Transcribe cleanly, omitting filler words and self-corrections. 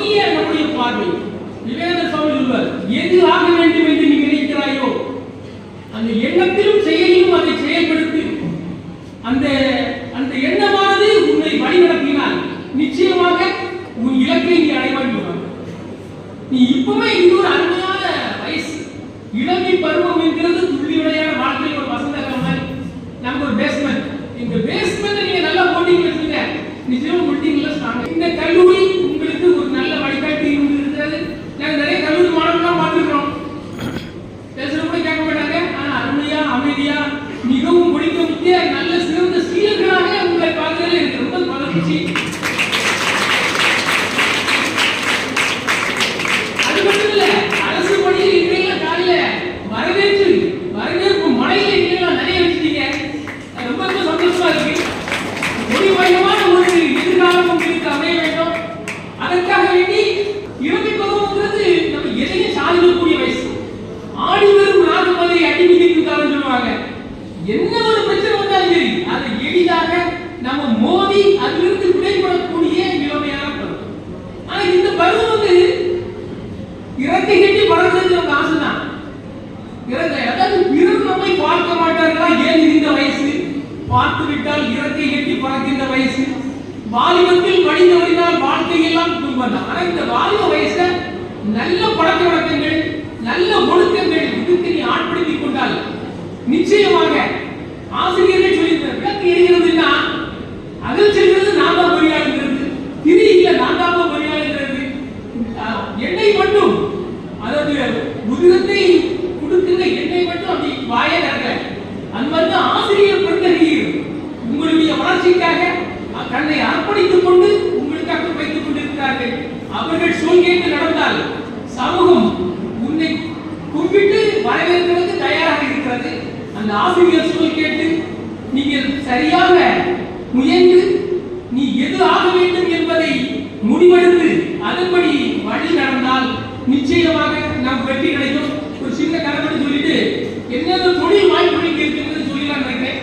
நோக்கிய நம்முடைய பார்வை. விவேகானந்த சுவாமி சொல்வார், எது ஆக வேண்டும் என்று நீ நினைக்கிறாயோ அந்த எண்ணத்திலும் செயலிலும் அதை செயல்படுத்தி அந்த அந்த எண்ணமானது உன்னை வழிநடத்தினால் நிச்சயமாக உன் இலக்கை நீ அடைவாய். நீ இப்பவே இது ஒரு அருமையான வயசு, இளமை பருவம் என்கிறது துள்ளியுடையான வாழ்க்கையில் ஒரு வசந்த காலம். நம்ம ஒரு பேஸ்மெண்ட், இந்த பேஸ்மெண்ட் நீங்க நல்லா போட்டீங்க வச்சுங்க, நிச்சயமா முடித்தீங்களா ஸ்ட்ராங். இந்த கல்லூரி உங்களுக்கு ஒரு நல்ல வழிகாட்டி இருக்கிறது. நாங்க நிறைய கல்லூரி மாணவர்களாம் பார்த்துக்கிறோம், பேசுற கூட கேட்க மாட்டாங்க. ஆனா அருமையா அமைதியா மிகவும் முடிக்க முக்கிய நல்ல சிறந்த சீலர்களாக உங்களை பார்க்கறதுல எனக்கு ரொம்ப மகிழ்ச்சி. அது மட்டும் இல்ல, அரசு பணியில் இன்றைய காலையில வரவேற்பு மழையில நீங்க நிறைய வச்சிட்டீங்க, ரொம்ப ரொம்ப சந்தோஷமா இருக்கு. ஒளிமயமான ஒரு எதிர்காலம் உங்களுக்கு அமைய வேண்டும். அதற்காக வேண்டி இளமை பருவம்ங்கிறது நம்ம எதையும் சாதிக்கக்கூடிய வயசு. ஆடி வரும் நாகமலை அடி மிதிக்கும் காலம் சொல்லுவாங்க. என்ன ஒரு பிரச்சனை வந்தாலும் சரி அதை எளிதாக நம்ம மோதி அதிலிருந்து விடைபடக்கூடிய இளமையான பருவம். ஆனா இந்த பருவம் வந்து இறக்கை கட்டி பறக்கிறது நமக்கு ஆசைதான். அதாவது பிறர் நம்மை பார்க்க மாட்டார்களா, ஏன் இந்த வயசு, பார்த்து விட்டால் இறக்கை கட்டி பறக்கின்ற வயசு. வாலிபத்தில் வழிந்தவரினால் வாழ்க்கையெல்லாம் துன்பம். ஆனா இந்த வாலிப வயசை நல்ல பழக்க வழக்கங்கள் நல்ல ஒழுக்கங்கள் இதுக்கு நீ ஆட்படுத்திக் கொண்டால் நிச்சயமாக ஆசிரியர்கள் சொல்லியிருக்கிறார், விளக்கு எரிகிறதுன்னா அதில் செல்கிறது நான் தான் பொறியாளுங்கிறது, திரி இல்ல நான் தான் பொறியாளுங்கிறது, எண்ணெய் மட்டும் அதாவது உதிரத்தை கொடுக்கின்ற எண்ணெய் மட்டும் அப்படி வாய தரல. அந்த மாதிரி ஆசிரியர் பெருந்தகையில் உங்களுடைய வளர்ச்சிக்காக தன்னை அர்ப்பணித்துக் கொண்டு உங்களுக்காக வைத்துக் கொண்டிருக்கிறார்கள். அவர்கள் சொல் கேட்டு நடந்தால் சமூகம் உன்னை கும்பிட்டு வரவேற்கிறதுக்கு தயாராக இருக்கிறது. அந்த ஆசிரியர் சொல் கேட்டு நீங்கள் சரியாக முயன்று நீ எது ஆக வேண்டும் என்பதை முடிவெடுத்து அதன்படி வழி நடந்தால் நிச்சயமாக நம் வெற்றி கிடைக்கும். ஒரு சின்ன கதை சொல்லிட்டு என்னென்ன தொழில் வாய்ப்புகள் இருக்கிறது சொல்லலாம் நினைக்கிறேன்.